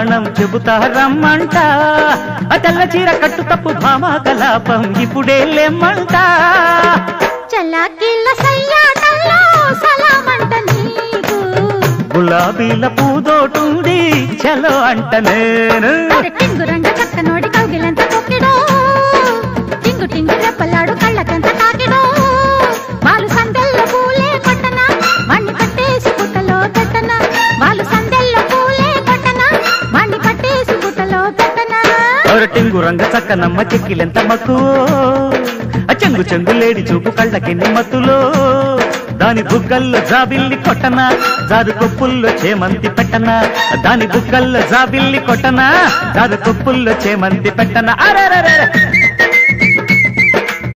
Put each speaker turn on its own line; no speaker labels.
ప్రమాణం చెబుతా రమ్మంట తెల్ల చీర కట్టు తప్పు భామా కలాపం ఇప్పుడే లేమ్మంట
చలాకీల సయ్యాటల్లో సలామంట నీకు
గులాబీల పూదోటుంది చలో అంట నేను
టింగురంగ చక్కనోడి కౌగిలంత తొక్కిడో టింగు టింగు రెప్పలాడు కళ్ళకంత తాకిడో వాళ్ళు సందెల్లో పూలే కొట్టనా వాణ్ణి పట్టేసి పుట్టలో పెట్టనా వాళ్ళు సందెల్లో పూలే కొట్టనా వాణ్ణి పట్టేసి పుట్టలో పెట్టనా
టింగు రంగ చక్కనమ్మ చెక్కిలెంత మక్కువో చెంగు చెంగు లేడి చూపు కళ్ళకెన్ని మత్తులో దాని బుగ్గల్లో జాబిల్లి కొట్టనా జారు కొప్పుల్లో చేమంతి పెట్టనా దాని బుగ్గల్లో జాబిల్లి కొట్టనా జారు కొప్పుల్లో చేమంతి పెట్టనా అరే